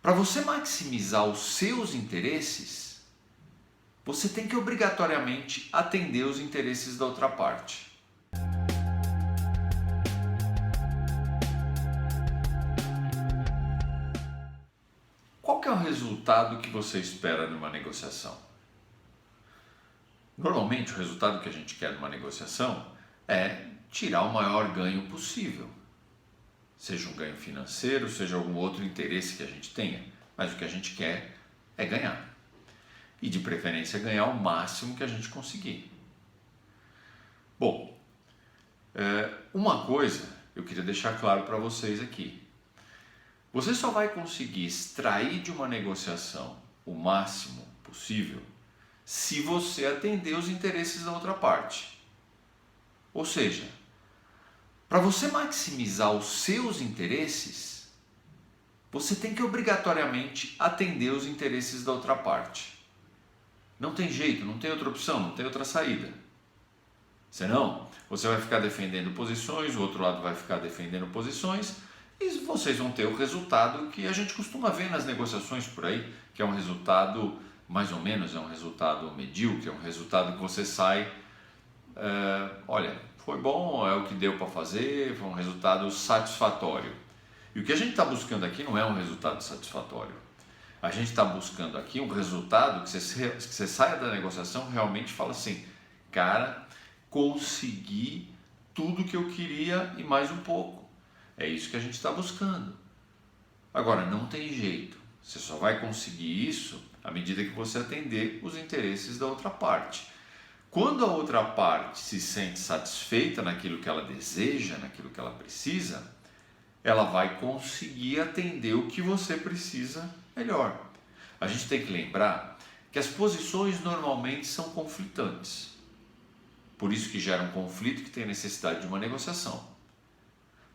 Para você maximizar os seus interesses, você tem que obrigatoriamente atender os interesses da outra parte. Qual que é o resultado que você espera numa negociação? Normalmente o resultado que a gente quer numa negociação é tirar o maior ganho possível. Seja um ganho financeiro, seja algum outro interesse que a gente tenha. Mas o que a gente quer é ganhar. E de preferência ganhar o máximo que a gente conseguir. Bom, uma coisa eu queria deixar claro para vocês aqui. Você só vai conseguir extrair de uma negociação o máximo possível se você atender os interesses da outra parte. Ou seja, para você maximizar os seus interesses, você tem que obrigatoriamente atender os interesses da outra parte. Não tem jeito, não tem outra opção, não tem outra saída. Senão, você vai ficar defendendo posições, o outro lado vai ficar defendendo posições e vocês vão ter o resultado que a gente costuma ver nas negociações por aí, que é um resultado, mais ou menos, é um resultado medíocre, é um resultado que você sai, olha, foi bom, é o que deu para fazer, foi um resultado satisfatório. E o que a gente está buscando aqui não é um resultado satisfatório. A gente está buscando aqui um resultado que você saia da negociação realmente fala assim, cara, consegui tudo que eu queria e mais um pouco. É isso que a gente está buscando. Agora, não tem jeito. Você só vai conseguir isso à medida que você atender os interesses da outra parte. Quando a outra parte se sente satisfeita naquilo que ela deseja, naquilo que ela precisa, ela vai conseguir atender o que você precisa melhor. A gente tem que lembrar que as posições normalmente são conflitantes. Por isso que gera um conflito que tem necessidade de uma negociação.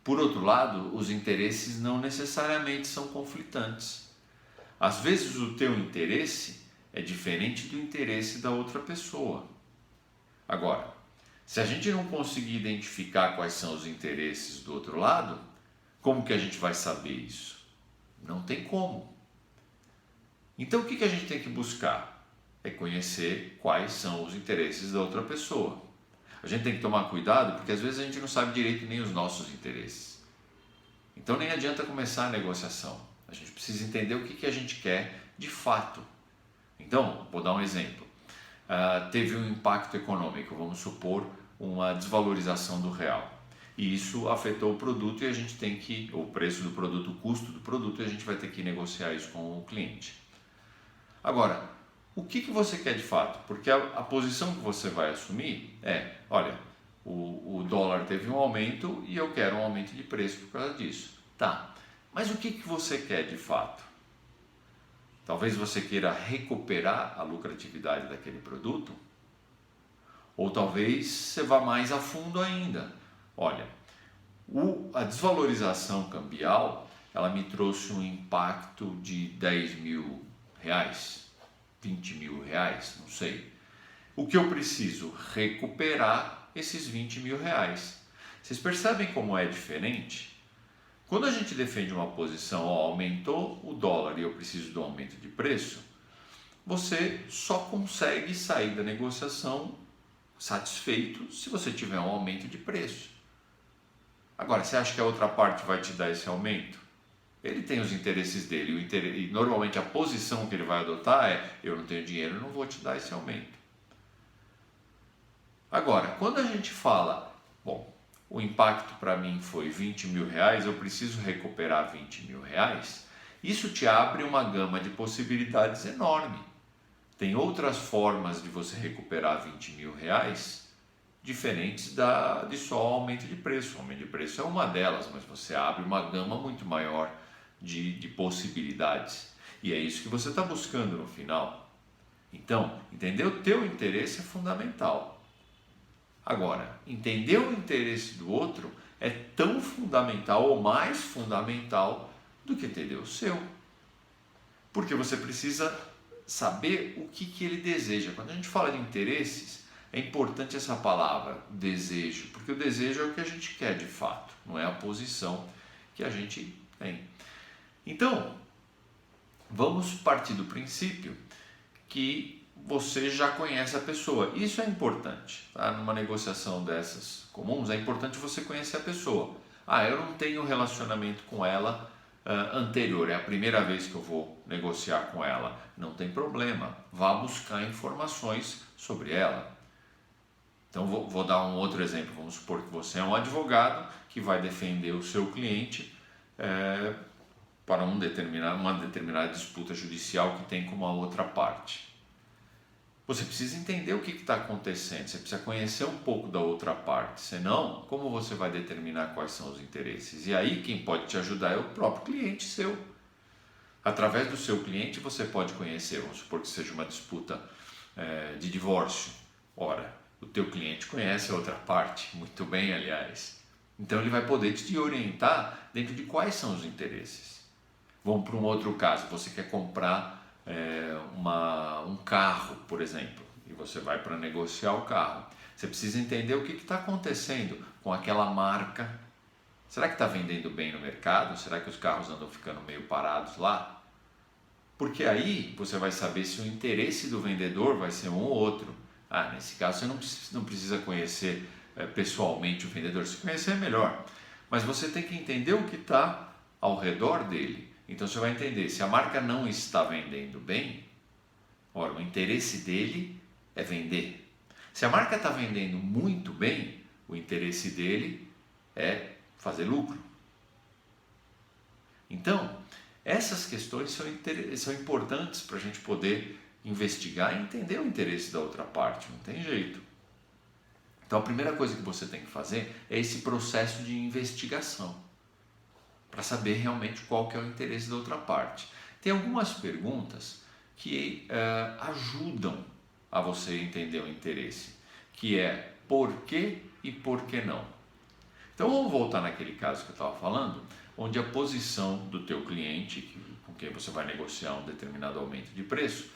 Por outro lado, os interesses não necessariamente são conflitantes. Às vezes o teu interesse é diferente do interesse da outra pessoa. Agora, se a gente não conseguir identificar quais são os interesses do outro lado, como que a gente vai saber isso? Não tem como. Então o que a gente tem que buscar? É conhecer quais são os interesses da outra pessoa. A gente tem que tomar cuidado porque às vezes a gente não sabe direito nem os nossos interesses. Então nem adianta começar a negociação. A gente precisa entender o que a gente quer de fato. Então, vou dar um exemplo. Teve um impacto econômico, vamos supor, uma desvalorização do real. E isso afetou o produto e a gente tem que, o preço do produto, o custo do produto, e a gente vai ter que negociar isso com o cliente. Agora, o que você quer de fato? Porque a posição que você vai assumir é, olha, o dólar teve um aumento e eu quero um aumento de preço por causa disso. Tá, mas o que você quer de fato? Talvez você queira recuperar a lucratividade daquele produto? Ou talvez você vá mais a fundo ainda. Olha, a desvalorização cambial, ela me trouxe um impacto de 10 mil reais, 20 mil reais, não sei. O que eu preciso? Recuperar esses 20 mil reais. Vocês percebem como é diferente? Quando a gente defende uma posição, aumentou o dólar e eu preciso do aumento de preço, você só consegue sair da negociação satisfeito se você tiver um aumento de preço. Agora, você acha que a outra parte vai te dar esse aumento? Ele tem os interesses dele e normalmente a posição que ele vai adotar é eu não tenho dinheiro, eu não vou te dar esse aumento. Agora, quando a gente fala, bom, o impacto para mim foi 20 mil reais, eu preciso recuperar 20 mil reais, isso te abre uma gama de possibilidades enorme. Tem outras formas de você recuperar 20 mil reais diferentes de só aumento de preço. O aumento de preço é uma delas, mas você abre uma gama muito maior de possibilidades. E é isso que você está buscando no final. Então, entender o teu interesse é fundamental. Agora, entender o interesse do outro é tão fundamental ou mais fundamental do que entender o seu. Porque você precisa saber o que ele deseja. Quando a gente fala de interesses, é importante essa palavra, desejo, porque o desejo é o que a gente quer de fato, não é a posição que a gente tem. Então, vamos partir do princípio que você já conhece a pessoa. Isso é importante, tá? Numa negociação dessas comuns, é importante você conhecer a pessoa. Eu não tenho relacionamento com ela anterior, é a primeira vez que eu vou negociar com ela. Não tem problema, vá buscar informações sobre ela. Então vou dar um outro exemplo. Vamos supor que você é um advogado que vai defender o seu cliente para uma determinada disputa judicial que tem com uma outra parte. Você precisa entender o que está acontecendo, você precisa conhecer um pouco da outra parte, senão como você vai determinar quais são os interesses? E aí quem pode te ajudar é o próprio cliente seu. Através do seu cliente você pode conhecer, vamos supor que seja uma disputa de divórcio. Ora, o teu cliente conhece a outra parte, muito bem aliás. Então ele vai poder te orientar dentro de quais são os interesses. Vamos para um outro caso, você quer comprar um carro, por exemplo, e você vai para negociar o carro. Você precisa entender o que está acontecendo com aquela marca. Será que está vendendo bem no mercado? Será que os carros andam ficando meio parados lá? Porque aí você vai saber se o interesse do vendedor vai ser um ou outro. Nesse caso você não precisa conhecer pessoalmente o vendedor, se conhecer é melhor. Mas você tem que entender o que está ao redor dele. Então você vai entender, se a marca não está vendendo bem, o interesse dele é vender. Se a marca está vendendo muito bem, o interesse dele é fazer lucro. Então, essas questões são importantes para a gente poder investigar e entender o interesse da outra parte, não tem jeito. Então a primeira coisa que você tem que fazer é esse processo de investigação, para saber realmente qual que é o interesse da outra parte. Tem algumas perguntas que ajudam a você entender o interesse, que é por quê e por que não. Então vamos voltar naquele caso que eu estava falando, onde a posição do teu cliente, com quem você vai negociar um determinado aumento de preço,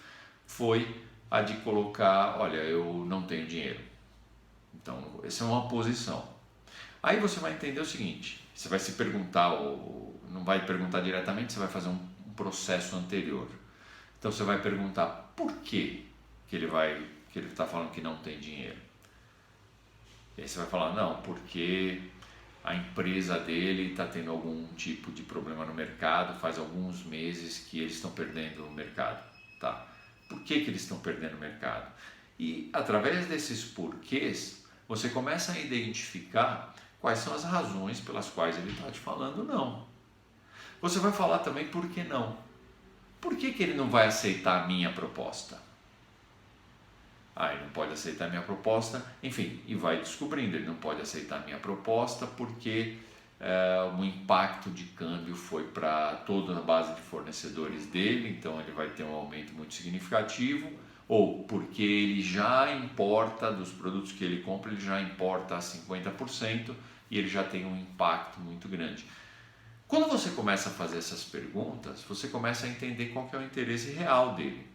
foi a de colocar, olha, eu não tenho dinheiro. Então essa é uma posição. Aí você vai entender o seguinte, você vai se perguntar, ou não vai perguntar diretamente, você vai fazer um processo anterior. Então você vai perguntar por que ele está falando que não tem dinheiro. E aí você vai falar, não, porque a empresa dele está tendo algum tipo de problema no mercado, faz alguns meses que eles estão perdendo o mercado. Tá? Por que eles estão perdendo o mercado? E através desses porquês, você começa a identificar quais são as razões pelas quais ele está te falando não. Você vai falar também por que não. Por que ele não vai aceitar a minha proposta? Ele não pode aceitar a minha proposta, enfim, e vai descobrindo, ele não pode aceitar a minha proposta porque o impacto de câmbio foi para toda a base de fornecedores dele, então ele vai ter um aumento muito significativo, ou porque ele já importa, dos produtos que ele compra, ele já importa a 50% e ele já tem um impacto muito grande. Quando você começa a fazer essas perguntas, você começa a entender qual que é o interesse real dele.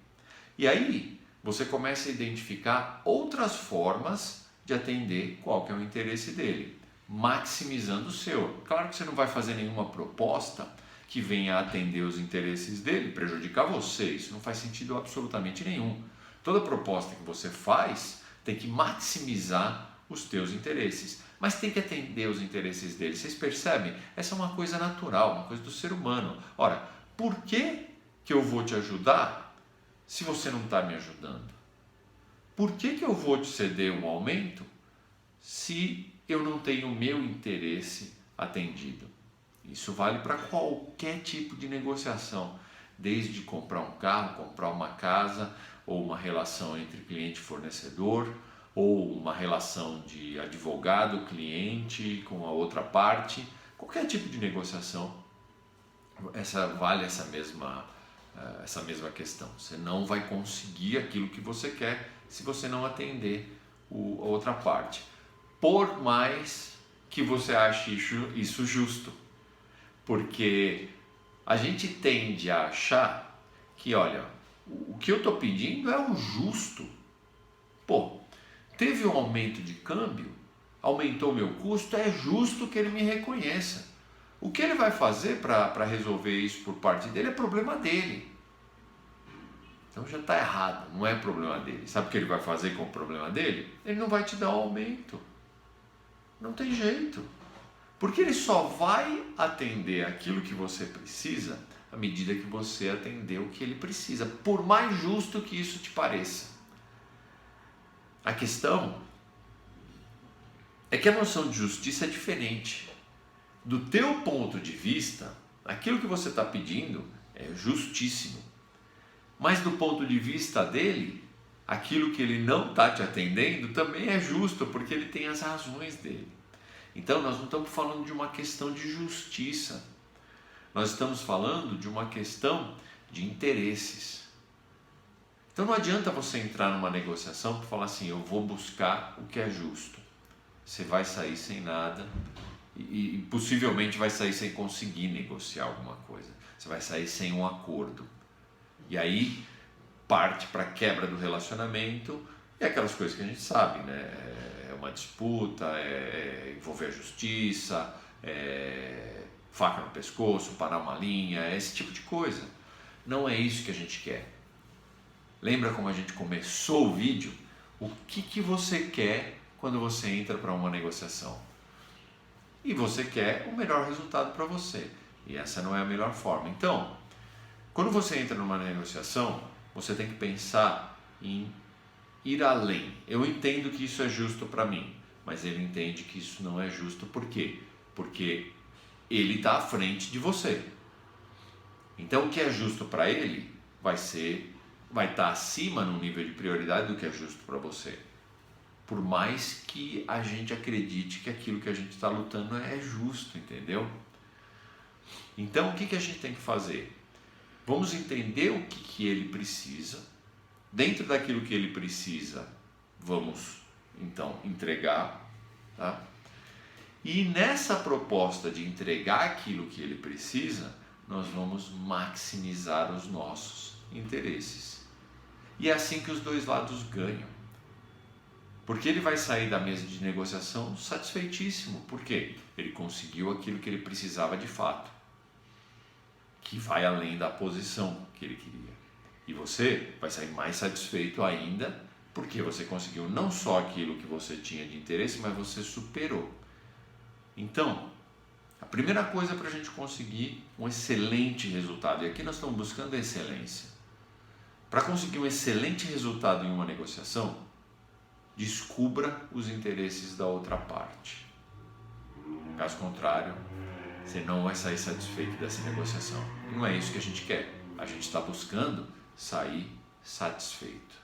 E aí você começa a identificar outras formas de atender qual que é o interesse dele, maximizando o seu. Claro que você não vai fazer nenhuma proposta que venha atender os interesses dele, prejudicar você, isso não faz sentido absolutamente nenhum. Toda proposta que você faz tem que maximizar os teus interesses, mas tem que atender os interesses dele. Vocês percebem? Essa é uma coisa natural, uma coisa do ser humano. Ora, por que eu vou te ajudar se você não está me ajudando? Por que eu vou te ceder um aumento se eu não tenho o meu interesse atendido? Isso vale para qualquer tipo de negociação, desde comprar um carro, comprar uma casa, ou uma relação entre cliente e fornecedor, ou uma relação de advogado-cliente com a outra parte, qualquer tipo de negociação, vale essa mesma questão. Você não vai conseguir aquilo que você quer se você não atender a outra parte, por mais que você ache isso justo, porque a gente tende a achar que, olha, o que eu estou pedindo é o justo. Teve um aumento de câmbio, aumentou o meu custo, é justo que ele me reconheça. O que ele vai fazer para resolver isso por parte dele é problema dele. Então já está errado, não é problema dele. Sabe o que ele vai fazer com o problema dele? Ele não vai te dar um aumento. Não tem jeito. Porque ele só vai atender aquilo que você precisa à medida que você atender o que ele precisa, por mais justo que isso te pareça. A questão é que a noção de justiça é diferente. Do teu ponto de vista, aquilo que você está pedindo é justíssimo. Mas do ponto de vista dele, aquilo que ele não está te atendendo também é justo, porque ele tem as razões dele. Então nós não estamos falando de uma questão de justiça. Nós estamos falando de uma questão de interesses. Então não adianta você entrar numa negociação para falar assim, eu vou buscar o que é justo. Você vai sair sem nada e possivelmente vai sair sem conseguir negociar alguma coisa. Você vai sair sem um acordo. E aí parte para a quebra do relacionamento e aquelas coisas que a gente sabe, né? É uma disputa, envolver a justiça, faca no pescoço, parar uma linha, esse tipo de coisa. Não é isso que a gente quer. Lembra como a gente começou o vídeo? O que você quer quando você entra para uma negociação? E você quer o melhor resultado para você. E essa não é a melhor forma. Então, quando você entra numa negociação, você tem que pensar em ir além. Eu entendo que isso é justo para mim, mas ele entende que isso não é justo. Por quê? Porque ele está à frente de você. Então o que é justo para ele vai estar acima no nível de prioridade do que é justo para você. Por mais que a gente acredite que aquilo que a gente está lutando é justo, entendeu? Então o que a gente tem que fazer? Vamos entender o que ele precisa. Dentro daquilo que ele precisa, vamos então entregar, tá? E nessa proposta de entregar aquilo que ele precisa, nós vamos maximizar os nossos interesses. E é assim que os dois lados ganham. Porque ele vai sair da mesa de negociação satisfeitíssimo. Por quê? Ele conseguiu aquilo que ele precisava de fato, que vai além da posição que ele queria. E você vai sair mais satisfeito ainda, porque você conseguiu não só aquilo que você tinha de interesse, mas você superou. Então, a primeira coisa para a gente conseguir um excelente resultado, e aqui nós estamos buscando a excelência. Para conseguir um excelente resultado em uma negociação, descubra os interesses da outra parte. Caso contrário, você não vai sair satisfeito dessa negociação. E não é isso que a gente quer. A gente está buscando sair satisfeito.